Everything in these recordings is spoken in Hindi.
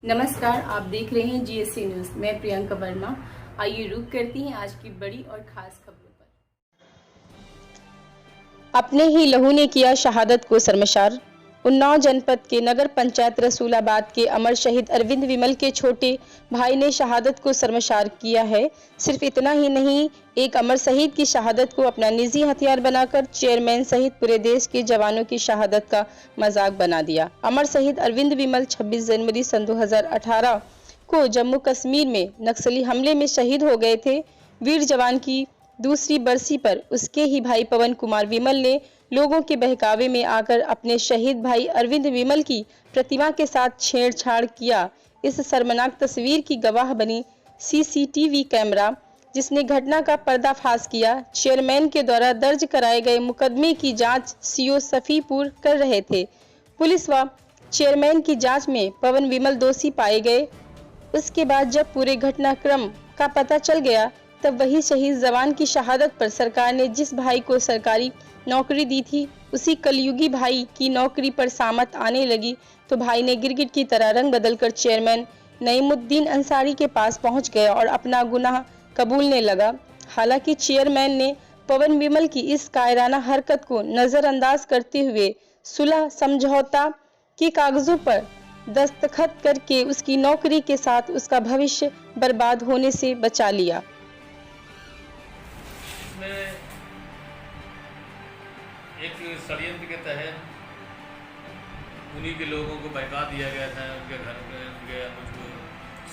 नमस्कार, आप देख रहे हैं जीएससी न्यूज। मैं प्रियंका वर्मा। आइए रुक करती हैं आज की बड़ी और खास खबरों पर। अपने ही लहू ने किया शहादत को शर्मसार। उन्नाव जनपद के नगर पंचायत रसूलाबाद के अमर शहीद अरविंद विमल के छोटे भाई ने शहादत को शर्मसार किया है। सिर्फ इतना ही नहीं, एक अमर शहीद की शहादत को अपना निजी हथियार बनाकर चेयरमैन सहित पूरे देश के जवानों की शहादत का मजाक बना दिया। अमर शहीद अरविंद विमल 26 जनवरी सन 2018 को जम्मू कश्मीर में नक्सली हमले में शहीद हो गए थे। वीर जवान की दूसरी बरसी पर उसके ही भाई पवन कुमार विमल ने लोगों के बहकावे में आकर अपने शहीद भाई अरविंद विमल की प्रतिमा के साथ छेड़छाड़ किया। इस शर्मनाक तस्वीर की गवाह बनी सीसीटीवी कैमरा, जिसने घटना का पर्दाफाश किया। चेयरमैन के द्वारा दर्ज कराए गए मुकदमे की जांच सीओ सफीपुर कर रहे थे। पुलिस व चेयरमैन की जांच में पवन विमल दोषी पाए गए। उसके बाद जब पूरे घटनाक्रम का पता चल गया, तब वही शहीद जवान की शहादत पर सरकार ने जिस भाई को सरकारी नौकरी दी थी, उसी कलयुगी भाई की नौकरी पर सामत आने लगी तो भाई ने गिरगिट की तरह रंग बदलकर चेयरमैन नईमुद्दीन अंसारी के पास पहुंच गया और अपना गुनाह कबूलने लगा। हालांकि चेयरमैन ने पवन विमल की इस कायराना हरकत को नजरअंदाज करते हुए सुलह समझौता के कागजों पर दस्तखत करके उसकी नौकरी के साथ उसका भविष्य बर्बाद होने से बचा लिया। इसमें एक षड्यंत्र के तहत उन्हीं के लोगों को बहका दिया गया था। उनके घर में उनके अनुज को,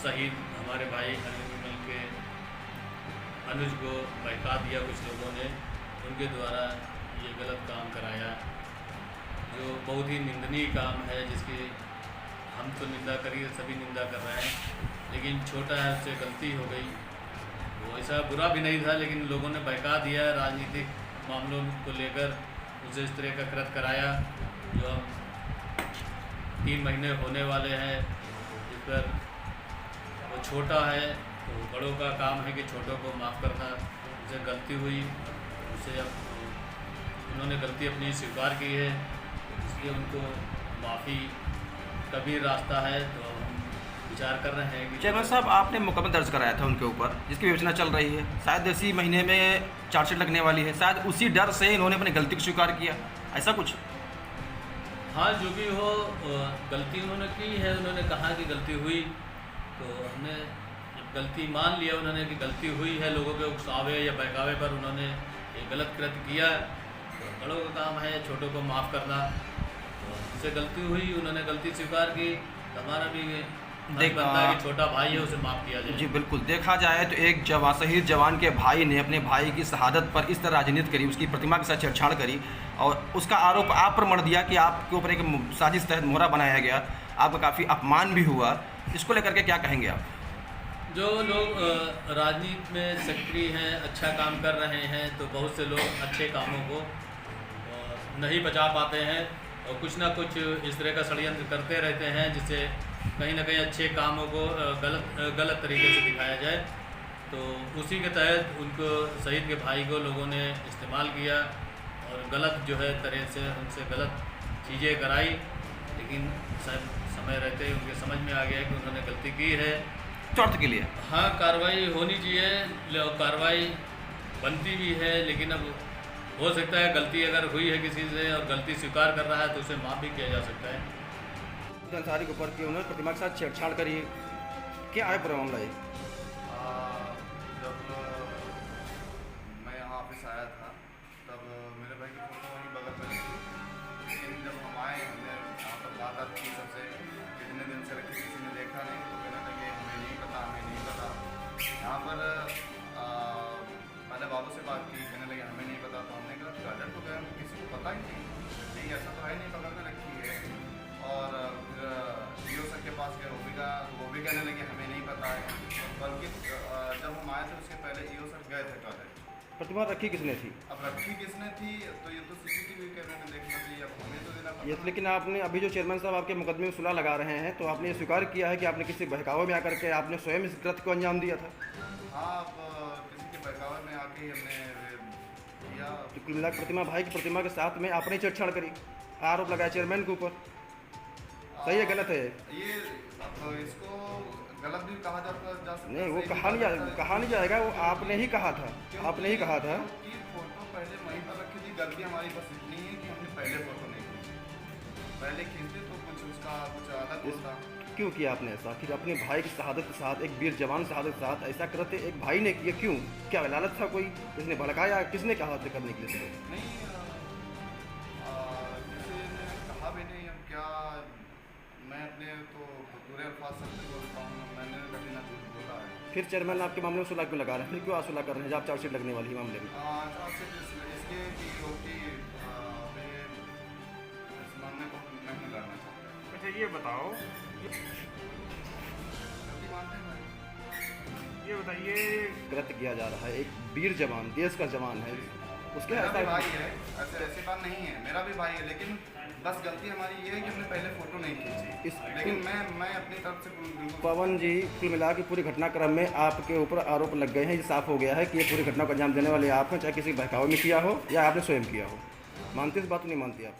शहीद हमारे भाई अरविंद विमल के अनुज को बहका दिया कुछ लोगों ने। उनके द्वारा ये गलत काम कराया, जो बहुत ही निंदनीय काम है, जिसकी हम तो निंदा करिए, सभी निंदा कर रहे हैं, लेकिन छोटा है, उससे गलती हो गई। वो ऐसा बुरा भी नहीं था, लेकिन लोगों ने बहका दिया। राजनीतिक मामलों को लेकर उसे इस तरह का कृत्य कराया, जो हम 3 महीने होने वाले हैं, जिस पर वो छोटा है तो बड़ों का काम है कि छोटों को माफ़ करना। उसे गलती हुई, उसे अब उन्होंने गलती अपनी स्वीकार की है, इसलिए उनको माफ़ी का भी रास्ता है। तो हम विचार कर रहे हैं कि चेयरमैन साहब, आपने मुकदमा दर्ज कराया था उनके ऊपर, जिसकी विवेचना चल रही है। शायद इसी महीने में चार्जशीट लगने वाली है। शायद उसी डर से इन्होंने अपनी गलती को स्वीकार किया, ऐसा कुछ? हाँ, जो भी हो, गलती उन्होंने की है। उन्होंने कहा कि गलती हुई, तो हमने गलती मान लिया उन्होंने कि गलती हुई है। लोगों के उकसावे या बहकावे पर उन्होंने ये गलत कृत्य किया। तो बड़ों का काम है छोटों को माफ़ करना। तो उससे गलती हुई, उन्होंने गलती स्वीकार की, तो हमारा भी बनता है कि छोटा भाई है, उसे माफ़ किया जाए। जी बिल्कुल, देखा जाए तो एक शहीद जवान के भाई ने अपने भाई की शहादत पर इस तरह राजनीति करी, उसकी प्रतिमा के साथ छेड़छाड़ करी और उसका आरोप आप पर मढ़ दिया कि आपके ऊपर एक साजिश तहत मोहरा बनाया गया। आपका काफ़ी अपमान भी हुआ। इसको लेकर के क्या कहेंगे आप? जो लोग राजनीति में सक्रिय हैं, अच्छा काम कर रहे हैं, तो बहुत से लोग अच्छे कामों को नहीं बचा पाते हैं और कुछ ना कुछ इस तरह का षड्यंत्र करते रहते हैं, जिससे कहीं ना कहीं अच्छे कामों को गलत तरीके से दिखाया जाए। तो उसी के तहत उनको, शहीद के भाई को लोगों ने इस्तेमाल किया और गलत जो है तरह से उनसे गलत चीज़ें कराई। लेकिन समय रहते उनके समझ में आ गया कि उन्होंने गलती की है। चौथ के लिए हाँ, कार्रवाई होनी चाहिए, कार्रवाई बनती भी है, लेकिन अब हो सकता है गलती अगर हुई है किसी से और गलती स्वीकार कर रहा है तो उसे माफ़ भी किया जा सकता है। अंसारी के ऊपर कि उन्होंने प्रतिमा के साथ छेड़छाड़ करी, क्या है पूरा मामला? जब मैं यहाँ ऑफिस आया था, तब मेरे भाई की फोटो वहीं बगल में थी। लेकिन जब हम आए, हमने यहाँ पर बात की सबसे, कितने दिन से रखी, किसी ने देखा नहीं, तो कहने लगे हमें नहीं पता, हमें नहीं पता। यहाँ पर पहले बाबू से बात की, कहने लगे हमें नहीं पता। तो हमने कहा गार्डन को गए, किसी को पता ही नहीं, ऐसा तो है नहीं, बगल में रखी है। और फिर डीओ सर के पास गए, वो भी कहने लगे हमें नहीं पता है। बल्कि जब हम आए थे उसके पहले ईओ सर गए थे टॉयलेट। प्रतिमा रखी किसने थी? अब रखी किसने थी तो ये तो सीसीटीवी कैमरे में देखना चाहिए, अब हमें तो देना ये लेकिन आपने अभी जो चेयरमैन साहब आपके मुकदमे में सुलह लगा रहे हैं, तो आपने ये स्वीकार किया है कि आपने किसी बहकावे में आकर के आपने स्वयं इस कृत्य को अंजाम दिया था? हाँ, अब किसी के बहकावे में आके ही हमने किया। तो कुल मिलाकर प्रतिमा भाई की प्रतिमा के साथ में आपने छेड़छाड़ करी, आरोप लगाया चेयरमैन के ऊपर, सही है गलत है? ये तो इसको गलत भी कहा जा सकता है। नहीं, वो सही भी कहा नहीं जाएगा, वो आपने ही कहा था, आपने ही कहा था। क्योंकि फोटो पहले वहीं पर रखी थी, गलती हमारी बस इतनी है कि हमने पहले फोटो नहीं खींची। पहले खींचते तो कुछ उसका कुछ अलग होता। क्यों किया आपने ऐसा? फिर अपने भाई की शहादत के साथ, एक वीर जवान शहादत के साथ ऐसा करते एक भाई ने किया क्यों? क्या लालच था कोई? किसने भड़काया? किसने कहा था करने के लिए? नहीं किसी ने कहा भी नहीं। अब क्या, मैं अपने तो पूरे अल्फाज सबसे बोलता हूँ, मैंने कभी ना झूठ बोला है। फिर चेयरमैन आपके मामले में सुलह क्यों लगा रहे हैं? फिर क्यों आप सुलह कर रहे हैं जब आप चार्जशीट लगने वाली है मामले में? इसके कि इस मामले को नहीं लड़ना चाहता। अच्छा ये बताओ, गलती मानते हैं भाई। ये बताइए, कृत्य किया जा रहा है, एक वीर जवान, देश का जवान है, उसके मेरा भी ऐसा भाई है, ऐसी बात नहीं है, मेरा भी भाई है, लेकिन बस गलती हमारी ये है कि हमने पहले फोटो नहीं खींची। लेकिन मैं अपनी तरफ से बिल्कुल। पवन जी, कुल मिला के पूरे घटनाक्रम में आपके ऊपर आरोप लग गए हैं। ये साफ हो गया है कि ये पूरी घटना को अंजाम देने वाले आप हैं, चाहे किसी बहकावे में किया हो या आपने स्वयं किया हो। मानते इस बात को? नहीं मानते आप?